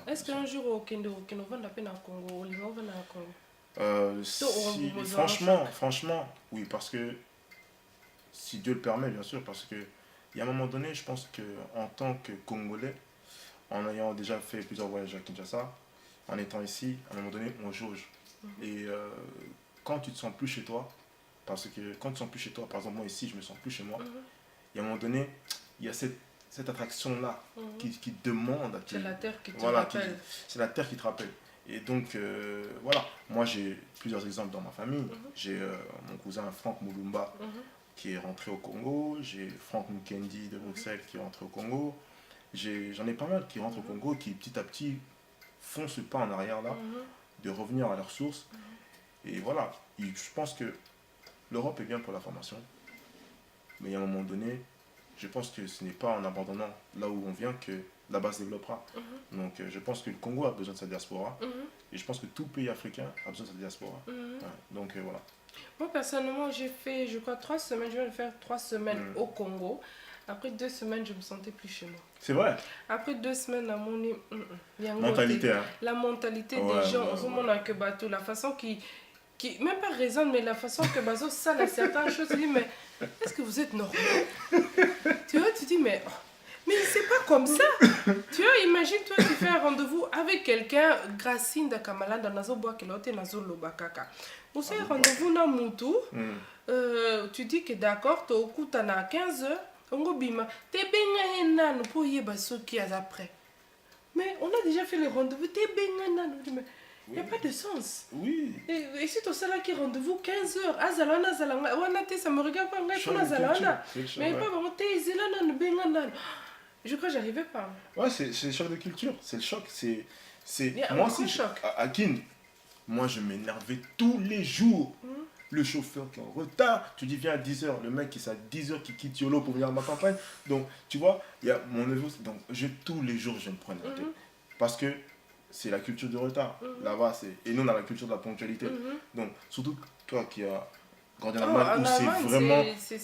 Est-ce qu'un jour au Kendo va la peine à Congo, au Liban va à Congo? Franchement, oui, parce que si Dieu le permet, bien sûr, parce que il y a un moment donné, je pense que en tant que Congolais, en ayant déjà fait plusieurs voyages à Kinshasa, en étant ici, à un moment donné, on jauge. Et quand tu te sens plus chez toi, parce que quand tu te sens plus chez toi, par exemple moi ici, je me sens plus chez moi, et à un moment donné, il y a cette attraction-là qui demande à C'est la terre qui te voilà, rappelle. c'est la terre qui te rappelle. Et donc, voilà, moi j'ai plusieurs exemples dans ma famille. J'ai mon cousin Franck Moulumba qui est rentré au Congo, j'ai Franck Mukendi de Bruxelles qui est rentré au Congo, j'en ai pas mal qui rentrent au Congo, qui petit à petit font ce pas en arrière là, de revenir à leurs sources. Et voilà, je pense que l'Europe est bien pour la formation, mais à un moment donné, je pense que ce n'est pas en abandonnant là où on vient que là-bas se développera. Donc je pense que le Congo a besoin de sa diaspora, et je pense que tout pays africain a besoin de sa diaspora. Ouais, donc voilà. Moi, personnellement, j'ai fait, je crois, 3 semaines. Je viens de faire 3 semaines au Congo. Après 2 semaines, je me sentais plus chez moi. C'est vrai. Après 2 semaines, à mon Mentalité, hein. la mentalité Ouais, des gens, ouais, en ce moment, que bateau, la façon qui, même pas raisonne, mais la façon que Bazo ça, là, certaines choses, tu dis, mais est-ce que vous êtes normal? Tu vois, tu dis, mais c'est pas comme ça. Tu vois, imagine, toi, tu fais un rendez-vous avec quelqu'un, Gracine de Kamalanda, Nazo Boakelote, Nazo Lobakaka. Vous faites un rendez-vous dans Moutou, tu dis que d'accord, tu as à 15h, on go bima, tu es bien pour y avoir ceux qui sont après. Mais on a déjà fait le rendez-vous, tu es bien il n'y a pas de sens. Oui. Et si tu as là qui rendez-vous 15h, Azalana, Azalana, ça me regarde pas, mais pas vraiment, tu es Zélana, je crois que j'arrivais pas. Ouais, c'est le choc de culture, c'est le choc. Moi aussi, choc. À Kin, moi je m'énervais tous les jours. Le chauffeur qui est en retard, tu dis viens à 10h, le mec qui est à 10h qui quitte Yolo pour venir à ma campagne. Donc, tu vois, il y a mon neveu, donc tous les jours je me prends la tête. Parce que c'est la culture du retard. Là-bas, et nous on a la culture de la ponctualité. Donc, surtout toi qui as grandi en Allemagne, où c'est vraiment.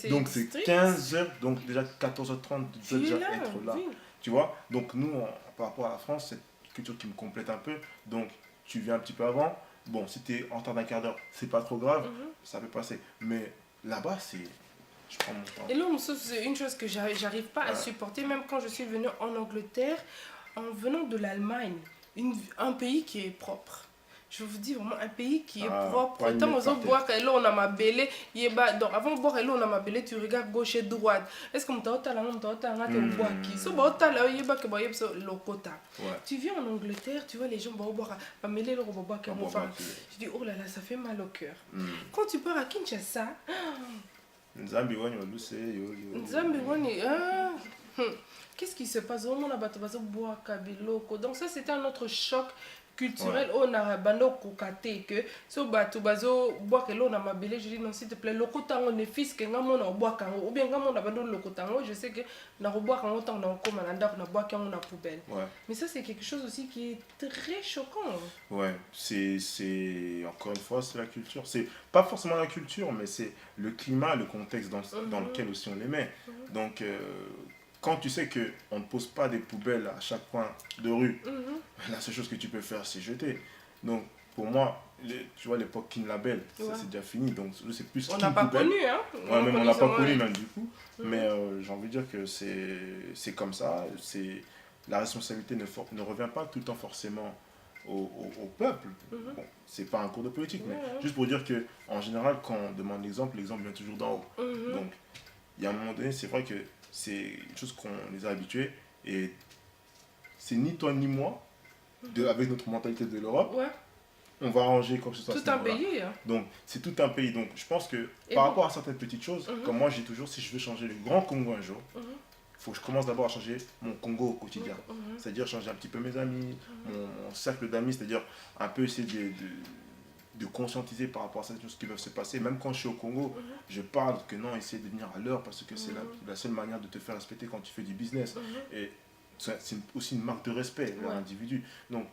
Donc c'est 15h, donc déjà 14h30, tu dois déjà être là. Oui. Tu vois, donc nous, par rapport à la France, c'est une culture qui me complète un peu. Donc tu viens un petit peu avant. Bon, si tu es en retard d'un quart d'heure, c'est pas trop grave, ça peut passer. Mais là-bas, je prends mon temps. Et là, c'est une chose que j'arrive pas à supporter, même quand je suis venue en Angleterre, en venant de l'Allemagne, un pays qui est propre. Je vous dis vraiment un pays qui est propre. Tant aux autres boire, là on a ma belle, donc avant de boire, là on a ma belle, tu regardes gauche et droite. Est-ce que tu viens en Angleterre, tu vois les gens boire, je dis oh là là, ça fait mal au cœur. Quand tu pars à Kinshasa, qu'est-ce qui se passe? Donc ça c'était un autre choc culturel. On a bando kokate que so bato bazo boire que l'on a ma belle, je dis non s'il te plaît lokotango ne fils que ngamo na boire kango ou bien ngamo na bando lokotango, je sais que na boire kango tant na comme na ndako na boire kango na poubelle. Mais ça c'est quelque chose aussi qui est très choquant. Ouais, c'est encore une fois c'est la culture, c'est pas forcément la culture mais c'est le climat, le contexte dans lequel aussi on les met. Donc quand tu sais qu'on ne pose pas des poubelles à chaque coin de rue, la seule chose que tu peux faire, c'est jeter. Donc, pour moi, tu vois, l'époque Kin Label, ça c'est déjà fini. Donc, c'est plus on n'a pas connu, hein. Ouais, même on n'a pas connu, même du coup. Mais j'ai envie de dire que c'est comme ça. La responsabilité ne revient pas tout le temps forcément au peuple. Bon, c'est pas un cours de politique, mais juste pour dire que en général, quand on demande l'exemple vient toujours d'en haut. Donc, il y a un moment donné, c'est vrai que c'est une chose qu'on les a habitués et c'est ni toi ni moi, avec notre mentalité de l'Europe, on va arranger comme ce soit. Tout un pays. Hein. Donc c'est tout un pays. Donc je pense que par rapport à certaines petites choses, comme moi j'ai toujours, si je veux changer le grand Congo un jour, il faut que je commence d'abord à changer mon Congo au quotidien. C'est-à-dire changer un petit peu mes amis, mon cercle d'amis, c'est-à-dire un peu essayer de conscientiser par rapport à certaines choses qui peuvent se passer. Même quand je suis au Congo, je parle que non, essayer de venir à l'heure parce que c'est la seule manière de te faire respecter quand tu fais du business. Et c'est aussi une marque de respect vers l'individu. Donc,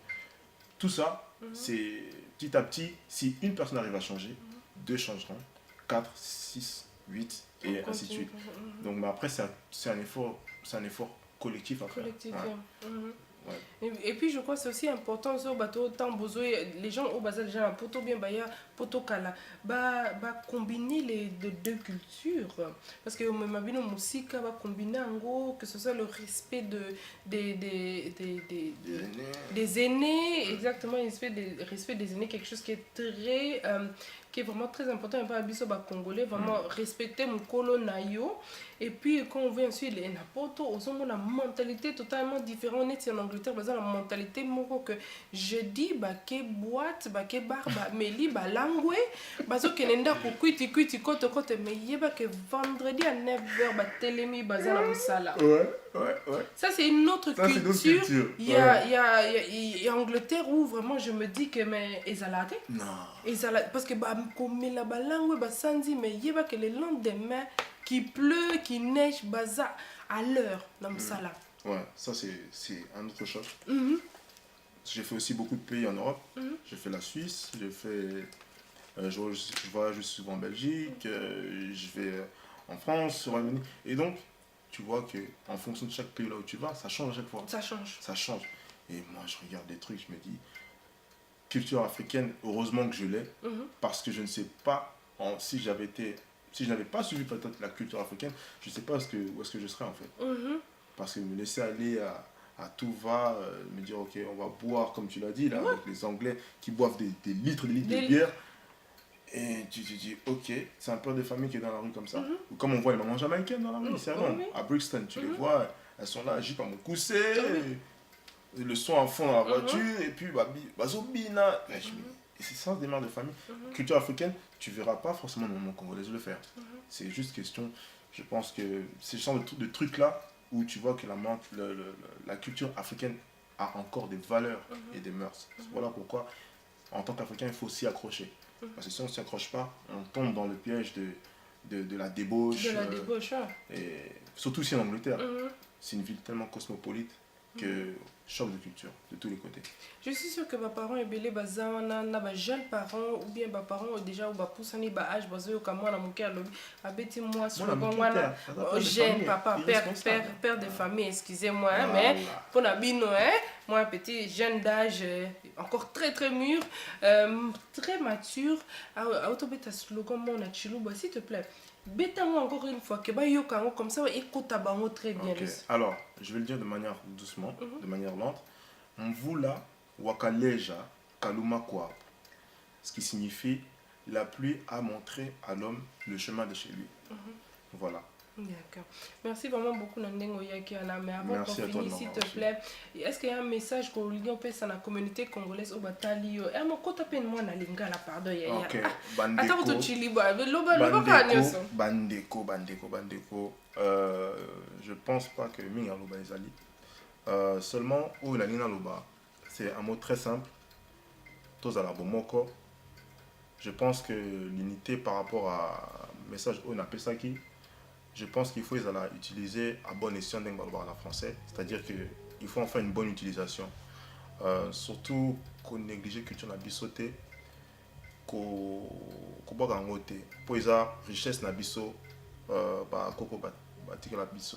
tout ça, c'est petit à petit, si une personne arrive à changer, deux changeront, 4, 6, 8 et ainsi de suite. Donc, mais après, c'est un effort collectif à faire. Et puis je crois que c'est aussi important sur bateau tant besoin les gens au bazar déjà poto bien baya poto kala combiner les deux cultures parce que ma bino musique va combiner en gros que ce soit le respect des aînés exactement le respect des aînés quelque chose qui est très qui est vraiment très important et pas abisso ba congolais vraiment respecter mon colo nayo et puis quand on vient ensuite les napoto on a une mentalité totalement différente on est en Angleterre mais la mentalité moko que je dis ba ke boîte ba ke bar ba meli ba langwe bazo kenenda ko kwiti kote mais yeba que vendredi à 9h ba telemi bazana musala ça c'est une autre culture il y a Angleterre où vraiment je me dis que mais ezalate non parce que ba komela ba langwe ba sanzi mais yeba que le lendemain qui pleut qui neige baza à l'heure dans musala. Ouais, ça c'est un autre chose. J'ai fait aussi beaucoup de pays en Europe. J'ai fait la Suisse, j'ai fait... je voyage souvent en Belgique, je vais en France, au Royaume-Uni. Et donc, tu vois qu'en fonction de chaque pays là où tu vas, ça change à chaque fois. Ça change. Ça change. Et moi, je regarde des trucs, je me dis, culture africaine, heureusement que je l'ai, parce que je ne sais pas si je n'avais pas suivi peut-être la culture africaine, je ne sais pas où est-ce que je serais en fait. Parce que me laisser aller à tout va, me dire ok, on va boire comme tu l'as dit, là, avec les Anglais qui boivent des litres de bière. Et tu te dis ok, c'est un père de famille qui est dans la rue comme ça. Ou comme on voit les mamans jamaïcaines dans la rue, c'est bon. À Brixton, tu les vois, elles sont là, jupe à mon coussé, le son en fond dans la voiture, et puis bazobina. Et c'est ça des mères de famille. Culture africaine, tu verras pas forcément dans mon congolais le faire. C'est juste question, je pense que c'est le genre de trucs là où tu vois que la culture africaine a encore des valeurs et des mœurs. Voilà pourquoi, en tant qu'Africain, il faut s'y accrocher. Parce que si on ne s'y accroche pas, on tombe dans le piège de la débauche. De la débauche, et surtout ici en Angleterre. C'est une ville tellement cosmopolite que choc de culture de tous les côtés. Je suis sûre que mes parents ebele bazana na jeunes parents ou bien mes parents déjà ou ba poussani ba âge bazo comme moi na mon cœur abeti moi sur le bon wana jeune papa père de famille excusez-moi mais pour la bino moi petit jeune d'âge encore très très mûr très mature autobeta slogan mon na chiluba s'il te plaît bétamo encore une fois que ba yokango comme ça écoute bango très bien. Alors je vais le dire de manière doucement de manière lente. Mvula wakaleja kaluma kwa, ce qui signifie la pluie a montré à l'homme le chemin de chez lui. Voilà. D'accord. Merci vraiment beaucoup Nandengo Yakiana. Mais avant qu'on finisse, s'il te plaît, est-ce qu'il y a un message qu'on lit en dans la communauté congolaise au Batali? Et mon côté peine moi na linga la pardon ya. Ok. Attends tu chili bandeko. Je pense pas que minga loba ezali. Seulement où la lina loba, c'est un mot très simple. Tozala bomoko. Je pense que l'unité par rapport à message on appelle ça qui. Je pense qu'il faut utiliser à bon escient en français, c'est-à-dire qu'il faut en faire une bonne utilisation. Surtout qu'on néglige la culture na bisoté, qu'on boit en côté. Pour ça, richesse na biso, koko batika la biso.